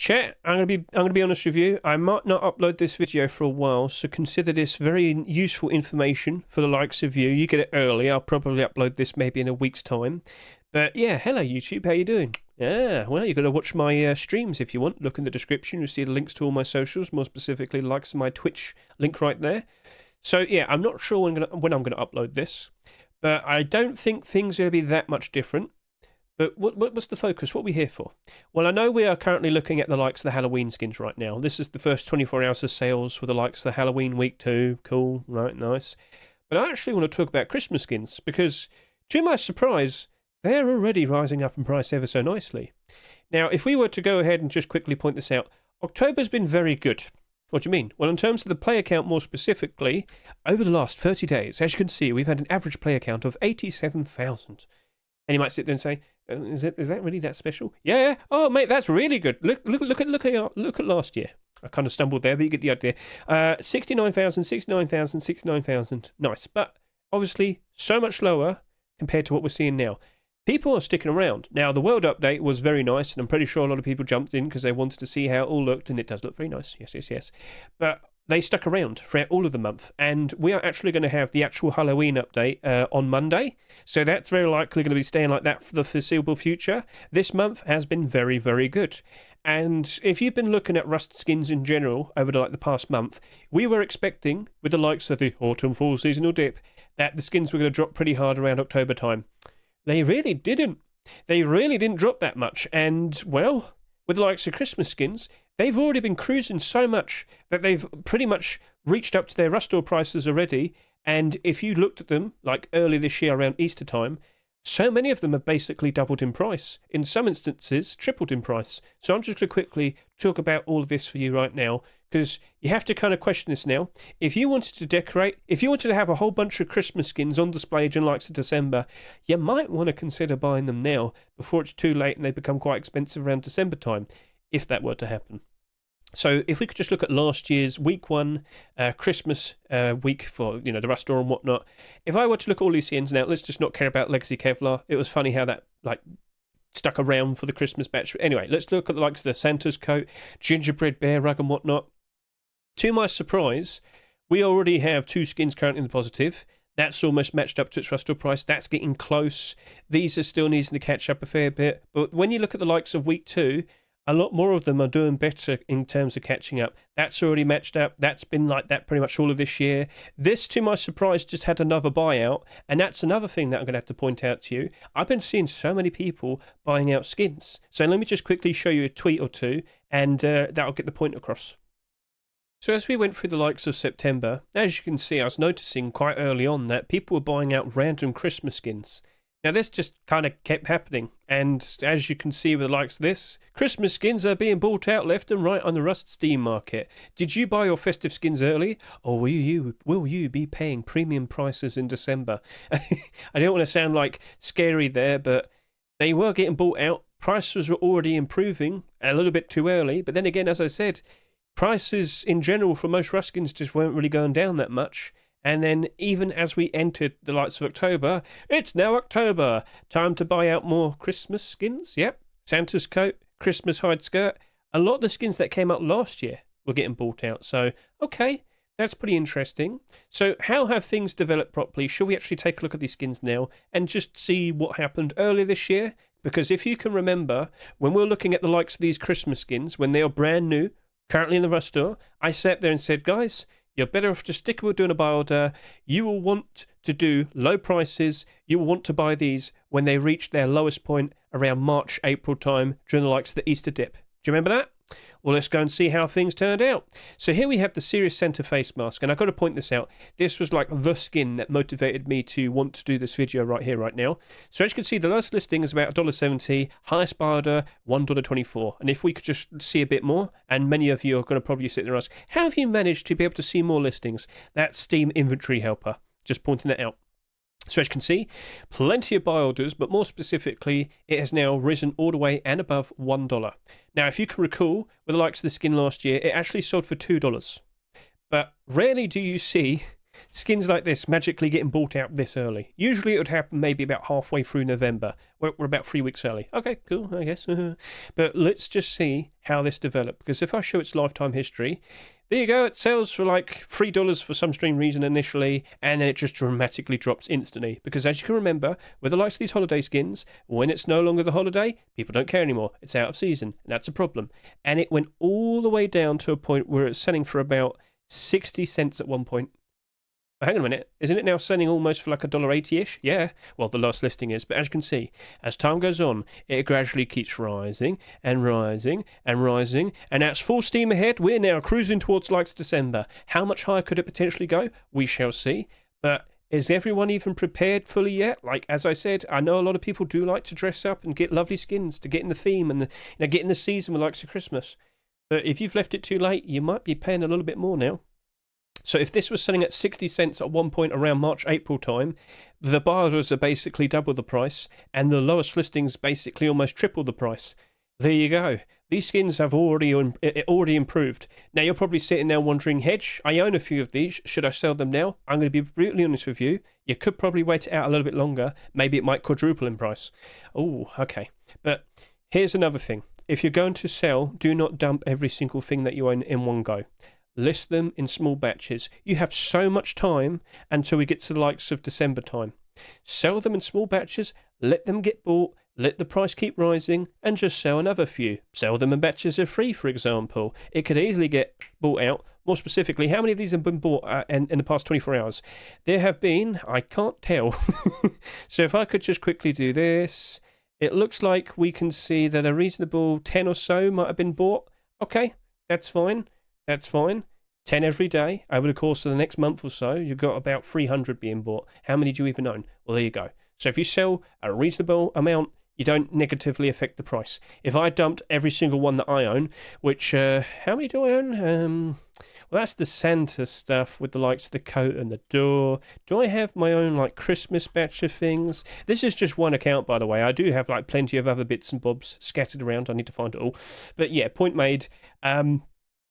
Chat, I'm gonna be honest with you. I might not upload this video for a while, so consider this very useful information for the likes of you. You get it early. I'll probably upload this maybe in a week's time. But yeah, hello YouTube, how you doing? Yeah, well, you're gonna watch my streams if you want. Look in the description. You'll see the links to all my socials, more specifically the likes of my Twitch link right there. So yeah, I'm not sure when I'm gonna upload this, but I don't think things are gonna be that much different. But what's the focus? What are we here for? Well, I know we are currently looking at the likes of the Halloween skins right now. This is the first 24 hours of sales for the likes of the Halloween week 2. Cool, right, nice. But I actually want to talk about Christmas skins because, to my surprise, they're already rising up in price ever so nicely. Now, if we were to go ahead and just quickly point this out, October's been very good. What do you mean? Well, in terms of the player count more specifically, over the last 30 days, as you can see, we've had an average player count of 87,000. And you might sit there and say, "Is that really that special?" Yeah. Oh, mate, that's really good. Look at last year. I kind of stumbled there, but you get the idea. 69,000, 69,000, 69,000. Nice, but obviously so much lower compared to what we're seeing now. People are sticking around. Now, the world update was very nice, and I'm pretty sure a lot of people jumped in because they wanted to see how it all looked, and it does look very nice. Yes. But they stuck around throughout all of the month, and we are actually going to have the actual Halloween update on Monday, so that's very likely going to be staying like that for the foreseeable future. This month has been very, very good, and if you've been looking at Rust skins in general over the past month, we were expecting, with the likes of the autumn-fall seasonal dip, that the skins were going to drop pretty hard around October time. They really didn't. They really didn't drop that much, and, well, with the likes of Christmas skins, they've already been cruising so much that they've pretty much reached up to their Rustore prices already. And if you looked at them, like early this year around Easter time, so many of them have basically doubled in price. In some instances, tripled in price. So I'm just going to quickly talk about all of this for you right now, because you have to kind of question this now. If you wanted to decorate, if you wanted to have a whole bunch of Christmas skins on display during likes of December, you might want to consider buying them now before it's too late and they become quite expensive around December time, if that were to happen. So if we could just look at last year's week 1 Christmas week for the Rustore and whatnot. If I were to look at all these skins now, let's just not care about Legacy Kevlar. It was funny how that stuck around for the Christmas batch. Anyway, let's look at the likes of the Santa's coat, gingerbread bear rug and whatnot. To my surprise, we already have 2 skins currently in the positive. That's almost matched up to its Rustore price. That's getting close. These are still needing to catch up a fair bit. But when you look at the likes of week 2, a lot more of them are doing better in terms of catching up. That's already matched up. That's been like that pretty much all of this year. This, to my surprise, just had another buyout. And that's another thing that I'm going to have to point out to you. I've been seeing so many people buying out skins. So let me just quickly show you a tweet or two, and that'll get the point across. So as we went through the likes of September, as you can see, I was noticing quite early on that people were buying out random Christmas skins. Now, this just kind of kept happening, and as you can see with the likes of this, Christmas skins are being bought out left and right on the Rust Steam market. Did you buy your festive skins early, or will you be paying premium prices in December? I don't want to sound like scary there, but they were getting bought out. Prices were already improving a little bit too early, but then again, as I said, prices in general for most Rust skins just weren't really going down that much. And then even as we entered the lights of October, it's now October. Time to buy out more Christmas skins. Yep. Santa's coat, Christmas hide skirt. A lot of the skins that came out last year were getting bought out. So, okay, that's pretty interesting. So how have things developed properly? Shall we actually take a look at these skins now and just see what happened earlier this year? Because if you can remember, when we're looking at the likes of these Christmas skins, when they are brand new, currently in the Rustore, I sat there and said, guys, you're better off just sticking with doing a buy order. You will want to do low prices. You will want to buy these when they reach their lowest point around March, April time during the likes of the Easter dip. Do you remember that? Well, let's go and see how things turned out. So here we have the Serious Santa face mask, and I've got to point this out. This was like the skin that motivated me to want to do this video right here, right now. So as you can see, the lowest listing is about $1.70, highest buy order $1.24. And if we could just see a bit more, and many of you are going to probably sit there and ask, how have you managed to be able to see more listings? That's Steam Inventory Helper, just pointing that out. So as you can see, plenty of buy orders, but more specifically, it has now risen all the way and above $1. Now, if you can recall, with the likes of the skin last year, it actually sold for $2. But rarely do you see skins like this magically getting bought out this early. Usually it would happen maybe about halfway through November. We're about 3 weeks early. Okay, cool, I guess. But let's just see how this developed. Because if I show its lifetime history, there you go, it sells for like $3 for some strange reason initially, and then it just dramatically drops instantly. Because as you can remember, with the likes of these holiday skins, when it's no longer the holiday, people don't care anymore. It's out of season, and that's a problem. And it went all the way down to a point where it's selling for about 60 cents at one point. Hang on a minute, isn't it now selling almost for like $1.80-ish? Yeah, well, the last listing is, but as you can see, as time goes on, it gradually keeps rising and rising and rising, and that's full steam ahead. We're now cruising towards likes December. How much higher could it potentially go? We shall see, but is everyone even prepared fully yet? Like, as I said, I know a lot of people do like to dress up and get lovely skins to get in the theme and get in the season with likes of Christmas, but if you've left it too late, you might be paying a little bit more now. So if this was selling at 60 cents at one point around March, April time, the Buyouts are basically double the price, and the lowest listings basically almost triple the price. There you go. These skins have already improved. Now you're probably sitting there wondering, Hedge, I own a few of these. Should I sell them now? I'm going to be brutally honest with you. You could probably wait it out a little bit longer. Maybe it might quadruple in price. Oh, okay. But here's another thing. If you're going to sell, do not dump every single thing that you own in one go. List them in small batches. You have so much time until we get to the likes of December time. Sell them in small batches, let them get bought, let the price keep rising, and just sell another few. Sell them in batches of 3, for example. It could easily get bought out. More specifically, how many of these have been bought in the past 24 hours? There have been, I can't tell. So if I could just quickly do this, it looks like we can see that a reasonable 10 or so might have been bought. Okay, that's fine. That's fine. 10 every day. Over the course of the next month or so, you've got about 300 being bought. How many do you even own? Well, there you go. So if you sell a reasonable amount, you don't negatively affect the price. If I dumped every single one that I own, which, how many do I own? Well, that's the Santa stuff with the likes of the coat and the door. Do I have my own, like, Christmas batch of things? This is just one account, by the way. I do have, like, plenty of other bits and bobs scattered around. I need to find it all. But, yeah, point made.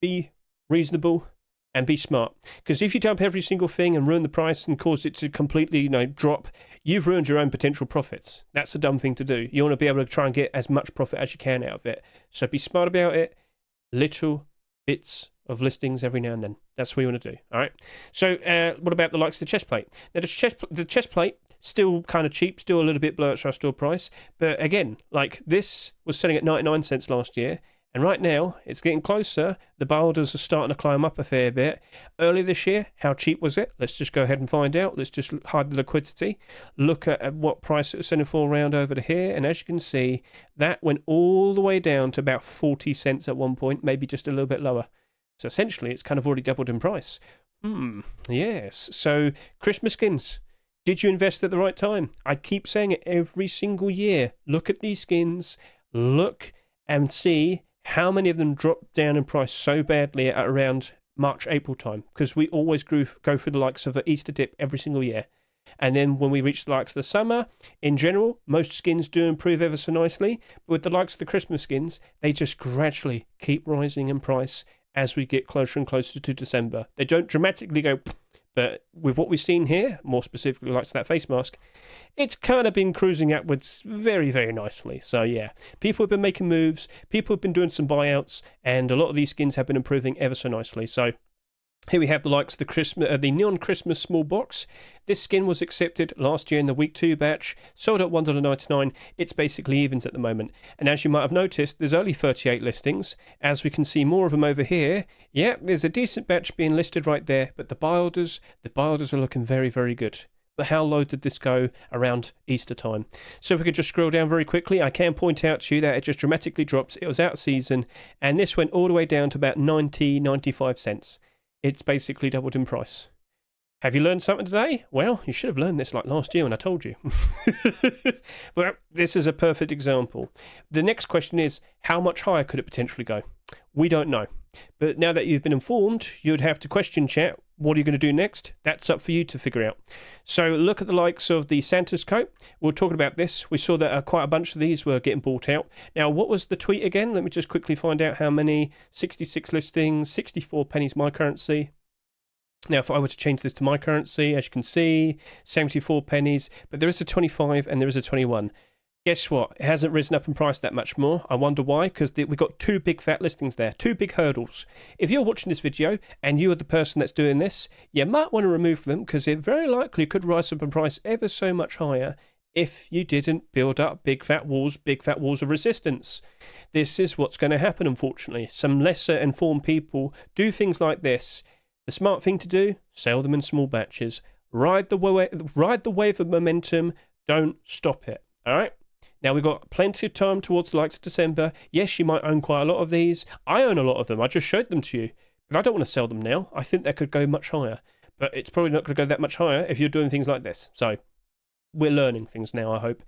Be reasonable and be smart, because if you dump every single thing and ruin the price and cause it to completely drop, you've ruined your own potential profits. That's a dumb thing to do. You want to be able to try and get as much profit as you can out of it, so be smart about it. Little bits of listings every now and then. That's what you want to do. All right, so what about the likes of the Chestplate? Now the Chestplate still kind of cheap, still a little bit below its store price, but again, like, this was selling at 99 cents last year. And right now, it's getting closer. The Buyouts are starting to climb up a fair bit. Earlier this year, how cheap was it? Let's just go ahead and find out. Let's just hide the liquidity. Look at what price it was selling for around over to here. And as you can see, that went all the way down to about 40 cents at one point, maybe just a little bit lower. So essentially, it's kind of already doubled in price. Yes. So, Christmas skins. Did you invest at the right time? I keep saying it every single year. Look at these skins. Look and see how many of them dropped down in price so badly at around March, April time, because we always go through the likes of an Easter dip every single year. And then when we reach the likes of the summer, in general, most skins do improve ever so nicely. But with the likes of the Christmas skins, they just gradually keep rising in price as we get closer and closer to December. They don't dramatically go, but with what we've seen here, more specifically likes that face mask, it's kind of been cruising upwards very, very nicely. So yeah, people have been making moves, people have been doing some buyouts, and a lot of these skins have been improving ever so nicely. So here we have the likes of the Neon Christmas small box. This skin was accepted last year in the week 2 batch, sold at $1.99. It's basically evens at the moment. And as you might have noticed, there's only 38 listings. As we can see more of them over here, yeah, there's a decent batch being listed right there, but the Buyouts are looking very, very good. But how low did this go around Easter time? So if we could just scroll down very quickly, I can point out to you that it just dramatically drops. It was out of season, and this went all the way down to about 95 cents. It's basically doubled in price. Have you learned something today? Well, you should have learned this like last year when I told you. Well, this is a perfect example. The next question is, how much higher could it potentially go? We don't know. But now that you've been informed, you'd have to question chat, what are you going to do next? That's up for you to figure out. So look at the likes of the Santa's coat. We're talking about this. We saw that quite a bunch of these were getting bought out. Now, what was the tweet again? Let me just quickly find out how many. 66 listings, 64 pennies my currency. Now, if I were to change this to my currency, as you can see, 74 pennies, but there is a 25 and there is a 21. Guess what? It hasn't risen up in price that much more. I wonder why, because we've got two big fat listings there, two big hurdles. If you're watching this video and you are the person that's doing this, you might want to remove them because it very likely could rise up in price ever so much higher if you didn't build up big fat walls of resistance. This is what's going to happen, unfortunately. Some lesser informed people do things like this. The smart thing to do, sell them in small batches. Ride the wave of momentum, don't stop it, all right? Now, we've got plenty of time towards the likes of December. Yes, you might own quite a lot of these. I own a lot of them. I just showed them to you. But I don't want to sell them now. I think they could go much higher. But it's probably not going to go that much higher if you're doing things like this. So, we're learning things now, I hope.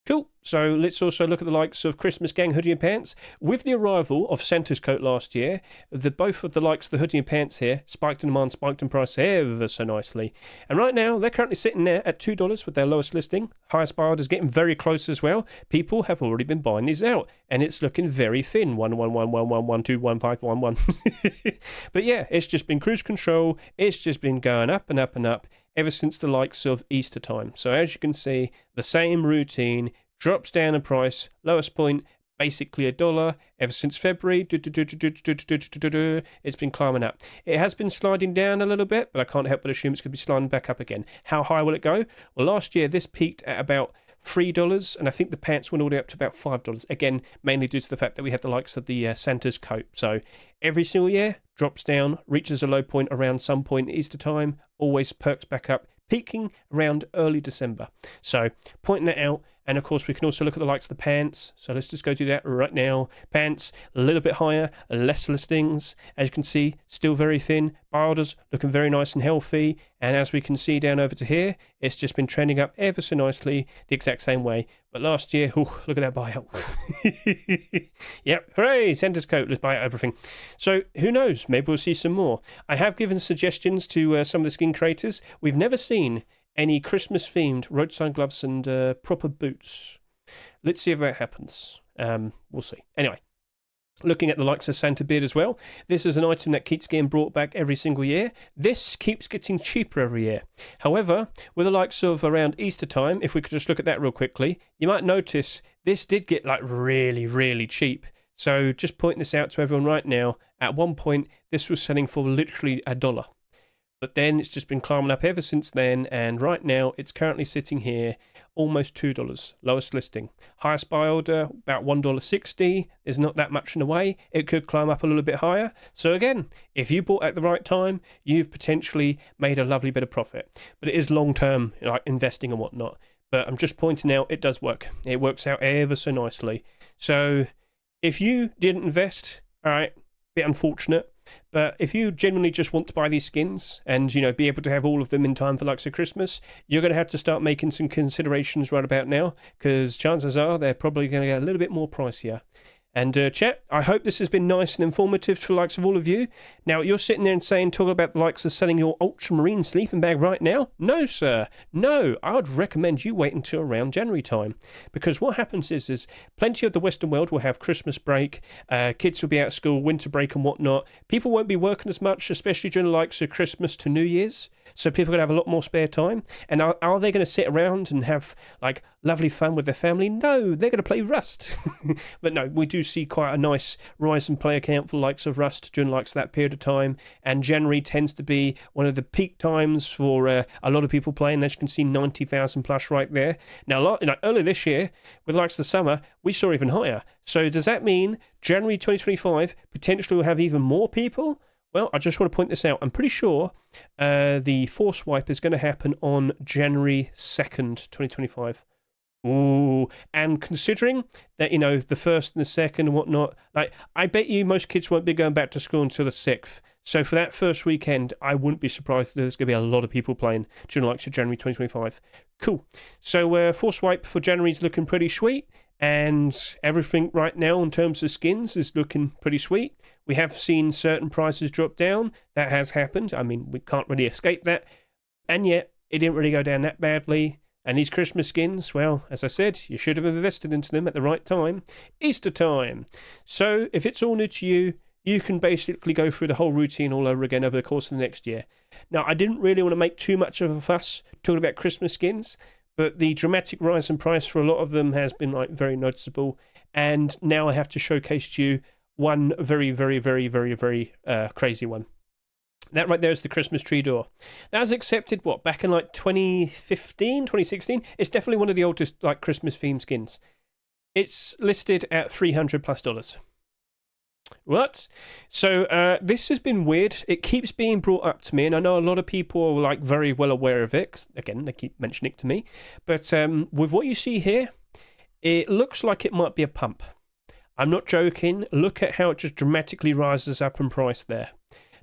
Cool. So let's also look at the likes of Christmas Gang Hoodie and Pants. With the arrival of Santa's coat last year, both of the likes of the Hoodie and Pants here spiked in demand, spiked in price ever so nicely. And right now, they're currently sitting there at $2 with their lowest listing. Highest buyer is getting very close as well. People have already been buying these out, and it's looking very thin. 11111121511. But yeah, it's just been cruise control. It's just been going up and up and up ever since the likes of Easter time. So as you can see, the same routine drops down in price, lowest point, basically $1 ever since February. It's been climbing up. It has been sliding down a little bit, but I can't help but assume it's going to be sliding back up again. How high will it go? Well, last year this peaked at about $3, and I think the pants went all the way up to about $5. Again, mainly due to the fact that we had the likes of the Santa's coat. So every single year drops down, reaches a low point around some point Easter time, always perks back up, peaking around early December. So pointing that out. And of course, we can also look at the likes of the pants. So let's just go do that right now. Pants, a little bit higher, less listings. As you can see, still very thin. Buyouts looking very nice and healthy. And as we can see down over to here, it's just been trending up ever so nicely the exact same way. But last year, look at that buyout. Yep, hooray, Santa's coat, let's buy out everything. So who knows, maybe we'll see some more. I have given suggestions to some of the skin creators. We've never seen any Christmas-themed roadside gloves and proper boots. Let's see if that happens. We'll see. Anyway, looking at the likes of Santa Beard as well. This is an item that keeps getting brought back every single year. This keeps getting cheaper every year. However, with the likes of around Easter time, if we could just look at that real quickly, you might notice this did get like really, really cheap. So just pointing this out to everyone right now, at one point, this was selling for literally $1. But then it's just been climbing up ever since then, and right now it's currently sitting here almost $2, lowest listing. Highest buy order, about $1.60. There's not that much in the way. It could climb up a little bit higher. So again, if you bought at the right time, you've potentially made a lovely bit of profit. But it is long-term, like investing and whatnot. But I'm just pointing out it does work. It works out ever so nicely. So if you didn't invest, all right, bit unfortunate. But if you genuinely just want to buy these skins and, you know, be able to have all of them in time for likes of Christmas, you're going to have to start making some considerations right about now, because chances are they're probably going to get a little bit more pricier. And chat, I hope this has been nice and informative for the likes of all of you. Now, you're sitting there and talking about the likes of selling your ultramarine sleeping bag right now? No, sir. No, I would recommend you wait until around January time. Because what happens is plenty of the Western world will have Christmas break, kids will be out of school, winter break and whatnot. People won't be working as much, especially during the likes of Christmas to New Year's. So people are going to have a lot more spare time. And are they going to sit around and have, like, lovely fun with their family? No, they're going to play Rust. But no, we do see quite a nice rise in player count for the likes of Rust during likes that period of time, and January tends to be one of the peak times for a lot of people playing. As you can see, 90,000 plus right there. Now, earlier this year, with likes of the summer, we saw even higher. So does that mean January 2025 potentially will have even more people? Well, I just want to point this out. I'm pretty sure the Forcewipe is going to happen on January 2nd, 2025. Ooh, and considering that, you know, the first and the second and whatnot, like, I bet you most kids won't be going back to school until the 6th. So for that first weekend, I wouldn't be surprised if there's going to be a lot of people playing during like January 2025. Cool. So Forcewipe for January is looking pretty sweet, and everything right now in terms of skins is looking pretty sweet. We have seen certain prices drop down. That has happened. I mean, we can't really escape that. And yet, it didn't really go down that badly. And these Christmas skins, well, as I said, you should have invested into them at the right time. Easter time. So if it's all new to you, you can basically go through the whole routine all over again over the course of the next year. Now, I didn't really want to make too much of a fuss talking about Christmas skins, but the dramatic rise in price for a lot of them has been like very noticeable. And now I have to showcase to you one very, very, very, very, very crazy one. That right there is the Christmas tree door. That was accepted, what, back in like 2015, 2016? It's definitely one of the oldest like Christmas theme skins. It's listed at $300+. What? So this has been weird. It keeps being brought up to me, and I know a lot of people are like very well aware of it. 'Cause, again, they keep mentioning it to me. But with what you see here, it looks like it might be a pump. I'm not joking. Look at how it just dramatically rises up in price there.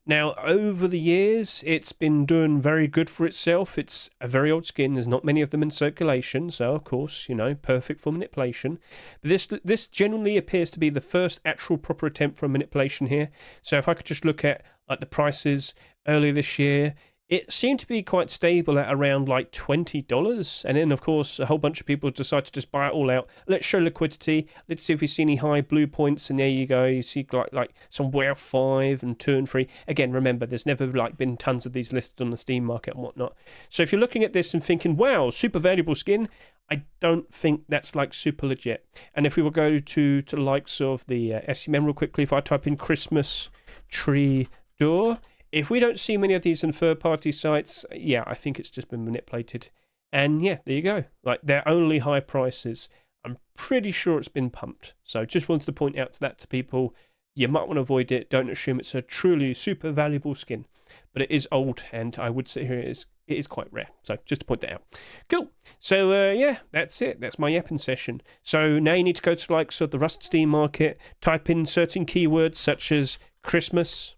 Now, over the years, it's been doing very good for itself. It's a very old skin. There's not many of them in circulation, so of course, perfect for manipulation. But this genuinely appears to be the first actual proper attempt for a manipulation here. So if I could just look at like the prices earlier this year, it seemed to be quite stable at around like $20. And then, of course, a whole bunch of people decide to just buy it all out. Let's show liquidity. Let's see if we see any high blue points. And there you go. You see like some WoW 5 and 2 and 3. Again, remember, there's never like been tons of these listed on the Steam market and whatnot. So if you're looking at this and thinking, wow, super valuable skin, I don't think that's like super legit. And if we will go to the likes of the SCMM real quickly, if I type in Christmas tree door, if we don't see many of these in third-party sites, yeah, I think it's just been manipulated. And yeah, there you go. Like, they're only high prices. I'm pretty sure it's been pumped. So just wanted to point out that to people. You might want to avoid it. Don't assume it's a truly super valuable skin. But it is old, and I would say here it is quite rare. So just to point that out. Cool. So yeah, that's it. That's my yapping session. So now you need to go to like the Rust Steam market, type in certain keywords such as Christmas.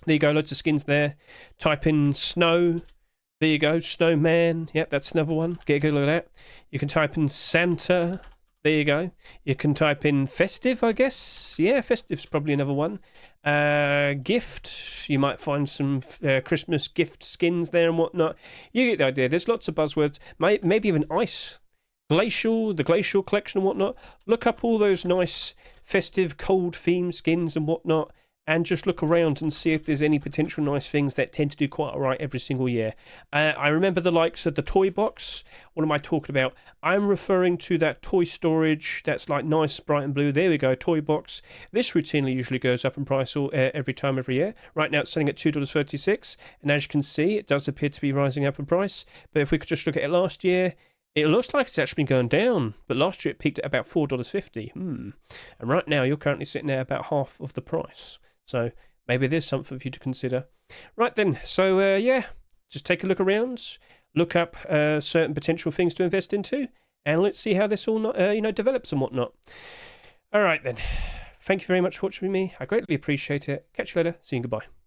There you go, loads of skins there. Type in snow. There you go, snowman. Yep, that's another one. Get a good look at that. You can type in Santa. There you go. You can type in festive, I guess. Yeah, festive's probably another one. Gift. You might find some Christmas gift skins there and whatnot. You get the idea. There's lots of buzzwords. Maybe even ice. Glacial, the Glacial collection and whatnot. Look up all those nice festive cold theme skins and whatnot, and just look around and see if there's any potential nice things that tend to do quite all right every single year. I remember the likes of the toy box. What am I talking about? I'm referring to that toy storage that's like nice, bright and blue. There we go, toy box. This routinely usually goes up in price every year. Right now it's selling at $2.36, and as you can see, it does appear to be rising up in price. But if we could just look at it last year, it looks like it's actually been going down, but last year it peaked at about $4.50. And right now you're currently sitting at about half of the price. So maybe there's something for you to consider. Right then, so yeah, just take a look around, look up certain potential things to invest into, and let's see how this all develops and whatnot. All right then, thank you very much for watching me. I greatly appreciate it. Catch you later. See you and goodbye.